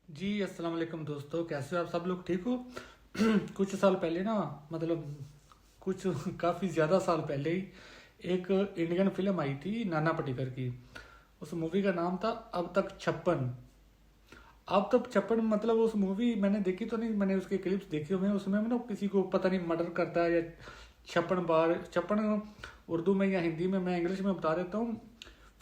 जी, अस्सलाम वालेकुम दोस्तों, कैसे हो आप सब लोग? ठीक हो? कुछ साल पहले ना, मतलब कुछ काफ़ी ज़्यादा साल पहले ही एक इंडियन फिल्म आई थी नाना पाटेकर की। उस मूवी का नाम था अब तक 56। अब तक 56 मतलब उस मूवी मैंने देखी तो नहीं, मैंने उसके क्लिप्स देखे हुए हैं। उसमें ना किसी को पता नहीं मर्डर करता है या 56 बार 56 उर्दू में या हिंदी में, मैं इंग्लिश में बता देता हूँ।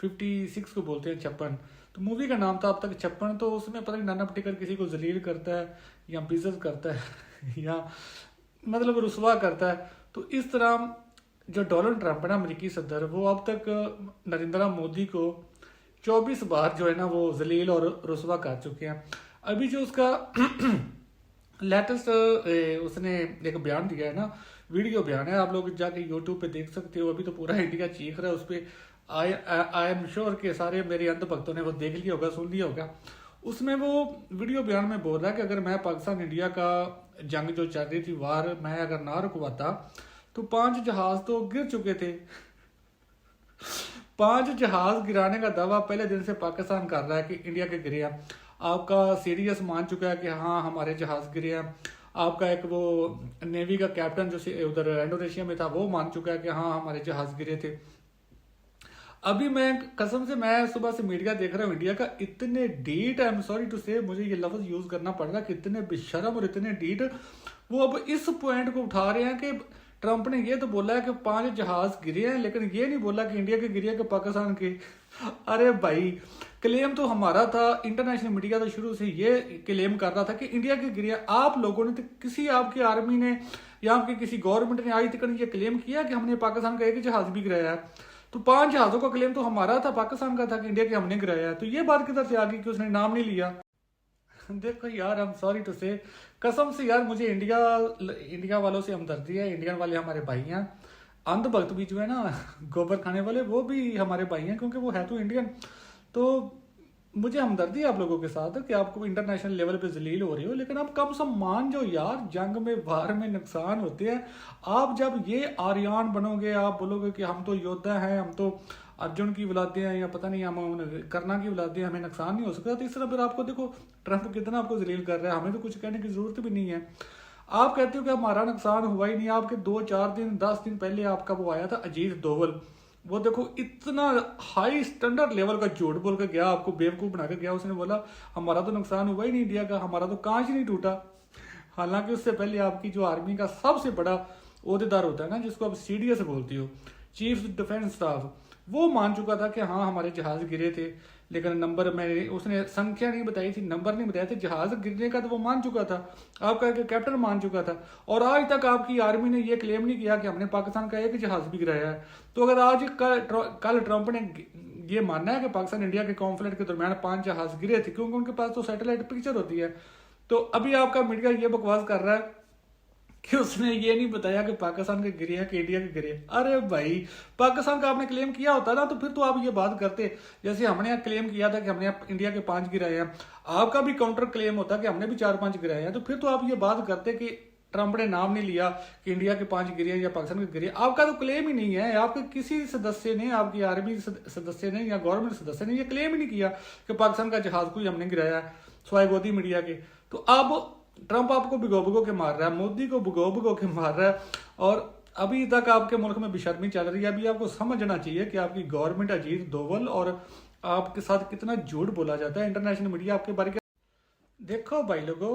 56 को बोलते हैं 56। तो मूवी का नाम था अब तक 56। तो उसमें पता नहीं नाना पाटेकर किसी को जलील करता है या बेइज्जत करता है या मतलब रुसवा करता है। तो इस तरह जो डोनाल्ड ट्रंप है ना, अमेरिकी सदर, वो अब तक नरेंद्र मोदी को 24 बार जो है ना वो जलील और रुसवा कर चुके हैं। अभी जो उसका लेटेस्ट उसने एक बयान दिया है ना, वीडियो बयान है, आप लोग जाके यूट्यूब पे देख सकते हो। अभी तो पूरा इंडिया चीख रहा है उस पर। आई एम श्योर कि सारे मेरे अंध भक्तों ने वो देख लिया होगा, सुन लिया होगा। उसमें वो वीडियो बयान में बोल रहा है कि अगर मैं पाकिस्तान इंडिया का जंग जो चल रही थी, वार, मैं अगर ना रुकवाता तो 5 जहाज तो गिर चुके थे। 5 जहाज गिराने का दावा पहले दिन से पाकिस्तान कर रहा है कि इंडिया के गिरे हैं। आपका सीडीएस मान चुका है कि हाँ हमारे जहाज गिरे हैं। आपका एक वो नेवी का कैप्टन जो उधर इंडोनेशिया में था, वो मान चुका है कि हाँ हमारे जहाज गिरे थे। अभी मैं कसम से, मैं सुबह से मीडिया देख रहा हूँ इंडिया का, इतने डीट, आई एम सॉरी टू से, मुझे ये लफ्ज यूज करना पड़ रहा है कि इतने बेशरम और इतने डीट वो अब इस पॉइंट को उठा रहे हैं कि ट्रंप ने ये तो बोला है कि 5 जहाज गिरे हैं, लेकिन ये नहीं बोला कि इंडिया के गिरे हैं कि पाकिस्तान के। अरे भाई, क्लेम तो हमारा था, इंटरनेशनल मीडिया तो शुरू से ये क्लेम कर रहा था कि इंडिया के गिरे हैं। आप लोगों ने तो, किसी आपकी आर्मी ने या आपकी किसी गवर्नमेंट ने आज तक ये क्लेम किया कि हमने पाकिस्तान का एक जहाज भी गिराया है? तो 5 जहाजों का क्लेम तो हमारा था, पाकिस्तान का था कि इंडिया के हमने गिराया है। तो ये बात किधर से आ गई कि उसने नाम नहीं लिया? देखो यार, आई एम सॉरी टू से, कसम से यार, मुझे इंडिया इंडिया वालों से हमदर्दी है। इंडियन वाले हमारे भाई हैं। अंध भक्त भी जो है ना, गोबर खाने वाले, वो भी हमारे भाई हैं, क्योंकि वो है तो इंडियन। तो मुझे हमदर्दी है आप लोगों के साथ कि आपको इंटरनेशनल लेवल पे जलील हो रही हो, लेकिन आप कम से कम मान जाओ यार, जंग में, वार में नुकसान होते हैं। आप जब ये आर्यन बनोगे, आप बोलोगे कि हम तो योद्धा हैं, हम तो अर्जुन की औलादे हैं, या पता नहीं हम करना की औलादे हैं, हमें नुकसान नहीं हो सकता। तो इस तरह फिर आपको देखो, ट्रंप कितना आपको जलील कर रहा है, हमें तो कुछ कहने की जरूरत भी नहीं है। आप कहते हो कि हमारा नुकसान हुआ ही नहीं। आपके 2-4 दिन 10 दिन पहले आपका वो आया था अजीत दोवल, वो देखो इतना हाई स्टैंडर्ड लेवल का झूठ बोल के गया, आपको बेवकूफ बना के गया। उसने बोला हमारा तो नुकसान हुआ ही नहीं इंडिया का, हमारा तो कांच ही नहीं टूटा। हालांकि उससे पहले आपकी जो आर्मी का सबसे बड़ा ओहदेदार होता है ना, जिसको आप सीडीएस बोलती हो, चीफ डिफेंस स्टाफ, वो मान चुका था कि हाँ हमारे जहाज गिरे थे। लेकिन नंबर में उसने संख्या नहीं बताई थी, नंबर नहीं बताया था, जहाज गिरने का तो वो मान चुका था। आपका कैप्टन मान चुका था। और आज तक आपकी आर्मी ने ये क्लेम नहीं किया कि हमने पाकिस्तान का एक जहाज भी गिराया है। तो अगर आज कल ट्रंप ने ये मानना है कि पाकिस्तान इंडिया के कॉन्फ्लिक्ट के दरमियान 5 जहाज गिरे थे, क्योंकि उनके पास तो सैटेलाइट पिक्चर होती है। तो अभी आपका मीडिया ये बकवास कर रहा है कि उसने ये नहीं बताया कि पाकिस्तान के गिरे हैं कि इंडिया के गिरे हैं। अरे भाई, पाकिस्तान का आपने क्लेम किया होता ना, तो फिर तो आप ये बात करते। जैसे हमने क्लेम किया था कि हमने इंडिया के 5 गिराए हैं, आपका भी काउंटर क्लेम होता कि हमने भी 4-5 गिराए हैं, तो फिर तो आप ये बात करते कि ट्रंप ने नाम नहीं लिया कि इंडिया के 5 गिरे या पाकिस्तान के गिरे। आपका तो क्लेम ही नहीं है। आपके किसी सदस्य ने, आपकी आर्मी सदस्य ने या गवर्नमेंट सदस्य ने ये क्लेम ही नहीं किया कि पाकिस्तान का जहाज कोई हमने गिराया है, स्वाय गोदी मीडिया के। तो अब ट्रंप आपको भिगो भिगो के मार रहा है, मोदी को भिगो भिगो के मार रहा है। और अभी तक आपके मुल्क में बेशर्मी चल रही है। अभी आपको समझना चाहिए कि आपकी गवर्नमेंट, अजीत दोवल और आपके साथ कितना झूठ बोला जाता है। इंटरनेशनल मीडिया आपके बारे में, देखो भाई लोगों,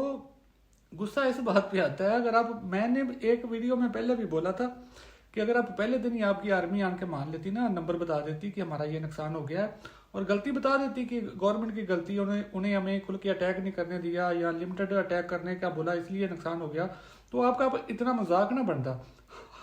गुस्सा इस बात पे आता है, अगर आप, मैंने एक वीडियो में पहले भी बोला था कि अगर आप पहले दिन ही आपकी आर्मी आन के मान लेती ना, नंबर बता देती कि हमारा ये नुकसान हो गया है, और गलती बता देती कि गवर्नमेंट की गलती, उन्हें उन्हें हमें खुल के अटैक नहीं करने दिया या लिमिटेड अटैक करने का बोला, इसलिए नुकसान हो गया, तो आपका इतना मजाक ना बनता।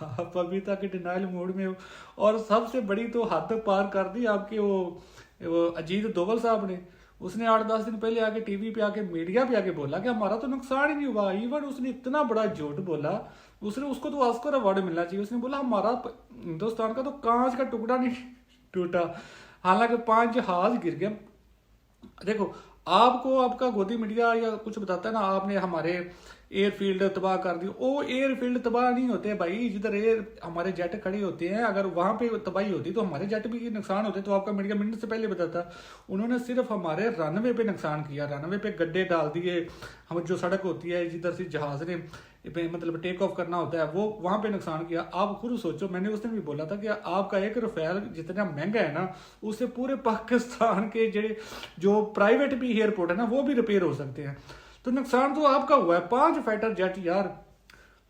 आप अभी तक डिनाइल मोड में हो। और सबसे बड़ी तो हद पार कर दी आपके वो अजीत दोवल साहब ने। उसने 8-10 दिन पहले आके टीवी पे आके, मीडिया पे आके बोला कि हमारा तो नुकसान ही नहीं हुआ। इवन उसने इतना बड़ा झूठ बोला, उसने, उसको तो ऑस्कर अवार्ड मिलना चाहिए। उसने बोला हमारा हिंदुस्तान का तो कांच का टुकड़ा नहीं टूटा। हालांकि 5 जहाज गिर गए। देखो, आपको आपका गोदी मीडिया या कुछ बताता है ना, आपने हमारे एयरफील्ड तबाह कर दी, वो एयरफील्ड तबाह नहीं होते भाई, जिधर एयर हमारे जेट खड़े होते हैं, अगर वहां पे तबाही होती तो हमारे जेट भी नुकसान होते, तो आपका मीडिया मिनट से पहले बताता। उन्होंने सिर्फ हमारे रनवे पे नुकसान किया, रनवे पे गड्ढे डाल दिए, हम जो सड़क होती है जिधर से जहाज ने मतलब टेक ऑफ करना होता है, वो वहां पे नुकसान किया। आप खुद सोचो, मैंने उस दिन भी बोला था कि आपका एक रफेल जितना महंगा है ना, उससे पूरे पाकिस्तान के जो प्राइवेट भी एयरपोर्ट है ना, वो भी रिपेयर हो सकते हैं। तो नुकसान तो आपका हुआ है, 5 फाइटर जेट यार,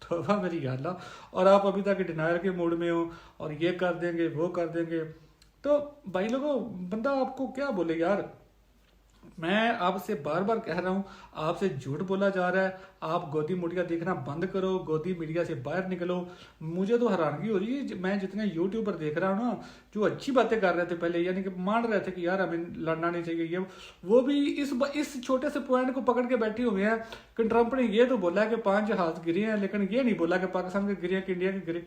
तौबा मेरी अल्लाह। और आप अभी तक डिनायर के मूड में हो, और ये कर देंगे वो कर देंगे। तो भाई लोगों, बंदा आपको क्या बोले यार। मैं आपसे बार बार कह रहा हूं, आपसे झूठ बोला जा रहा है, आप गोदी मीडिया देखना बंद करो, गोदी मीडिया से बाहर निकलो। मुझे तो हैरानगी हो रही है, मैं जितने यूट्यूब पर देख रहा हूँ ना, जो अच्छी बातें कर रहे थे पहले, यानी कि मान रहे थे कि यार हमें लड़ना नहीं चाहिए, ये वो भी इस छोटे से पॉइंट को पकड़ के बैठे हुए हैं कि ट्रंप ने ये तो बोला है कि 5 जहाज गिरे हैं, लेकिन ये नहीं बोला कि पाकिस्तान के गिरे हैं कि इंडिया के गिरे।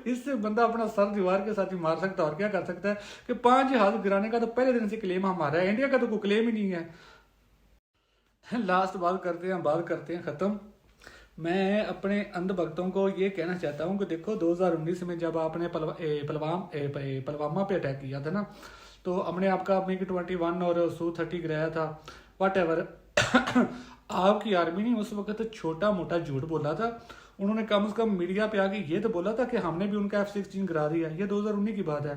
इससे बंदा अपना सर दीवार के साथ ही मार सकता है, और क्या कर सकता है कि 5 जहाज गिराने का तो पहले दिन से क्लेम हमारा है, इंडिया का तो कोई क्लेम ही नहीं है। लास्ट बात करते हैं खत्म। मैं अपने अंध भक्तों को ये कहना चाहता हूँ कि देखो, 2019 में जब आपने पुलवामा पे अटैक किया था ना, तो हमने आपका MiG-21 और Su-30 गिराया था, वट एवर। आपकी आर्मी ने उस वक्त छोटा मोटा झूठ बोला था, उन्होंने कम से कम मीडिया पे आके ये तो बोला था कि हमने भी उनका F-16 गिरा दिया। ये 2019 की बात है।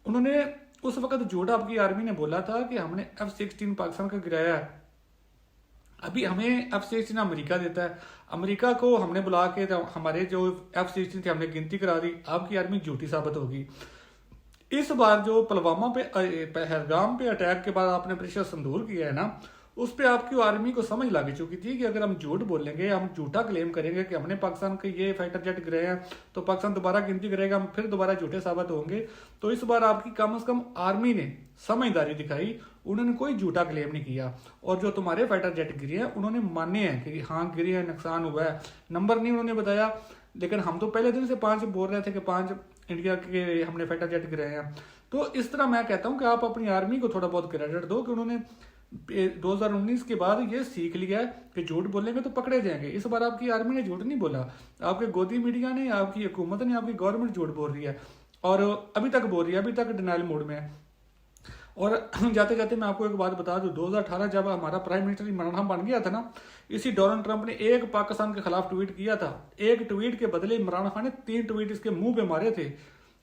उन्होंने उस वक्त झूठ आपकी आर्मी ने बोला था कि हमने F-16 पाकिस्तान का गिराया है। अभी हमें F-16 अमेरिका देता है, अमेरिका को हमने बुला के हमारे जो F-16 थे हमने गिनती करा दी। आपकी आर्मी झूठी साबित होगी। इस बार जो पुलवामा पे पहलगाम पे अटैक के बाद आपने ऑपरेशन सिंदूर किया है ना, उस पे आपकी आर्मी को समझ लग चुकी थी कि अगर हम झूठ बोलेंगे, हम झूठा क्लेम करेंगे कि हमने पाकिस्तान के ये फाइटर जेट गिराए हैं, तो पाकिस्तान दोबारा गिनती करेगा, हम फिर दोबारा झूठे साबित होंगे। तो इस बार आपकी कम से कम आर्मी ने समझदारी दिखाई, उन्होंने कोई झूठा क्लेम नहीं किया। और जो तुम्हारे फाइटर जेट गिरे हैं, उन्होंने माने हैं कि हाँ गिरे हैं, नुकसान हुआ है, नंबर नहीं उन्होंने बताया। लेकिन हम तो पहले दिन से 5 बोल रहे थे कि 5 इंडिया के हमने फाइटर जेट गिराए हैं। तो इस तरह मैं कहता हूं कि आप अपनी आर्मी को थोड़ा बहुत क्रेडिट दो कि उन्होंने 2019 के बाद ये सीख लिया है कि झूठ बोलेंगे तो पकड़े जाएंगे। इस बार आपकी आर्मी ने झूठ नहीं बोला, आपके गोदी मीडिया ने, आपकी हुकूमत ने, आपकी गवर्नमेंट झूठ बोल रही है, और अभी तक बोल रही है, अभी तक डिनाइल मोड में है। और जाते जाते मैं आपको एक बात बता दूं, 2018 जब हमारा प्राइम मिनिस्टर इमरान खान बन गया था ना, इसी डोनाल्ड ट्रंप ने एक पाकिस्तान के खिलाफ ट्वीट किया था। एक ट्वीट के बदले इमरान खान ने 3 ट्वीट इसके मुंह पे मारे थे,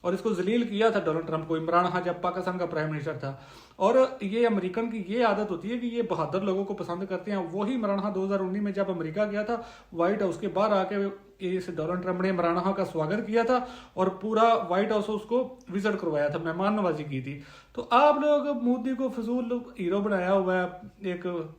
और इसको जलील किया था डोनाल्ड ट्रंप को, इमरान खान जब पाकिस्तान का प्राइम मिनिस्टर था। और ये अमेरिकन की ये आदत होती है कि ये बहादुर लोगों को पसंद करते हैं। वही इमरान खान 2019 में जब अमेरिका गया था, व्हाइट हाउस के बाहर आके इस डोनाल्ड ट्रंप ने इमरान खान का स्वागत किया था, और पूरा व्हाइट हाउस उसको विजिट करवाया था, मेहमान नवाजी की थी। तो आप लोग मोदी को फजूल हीरो बनाया हुआ है, एक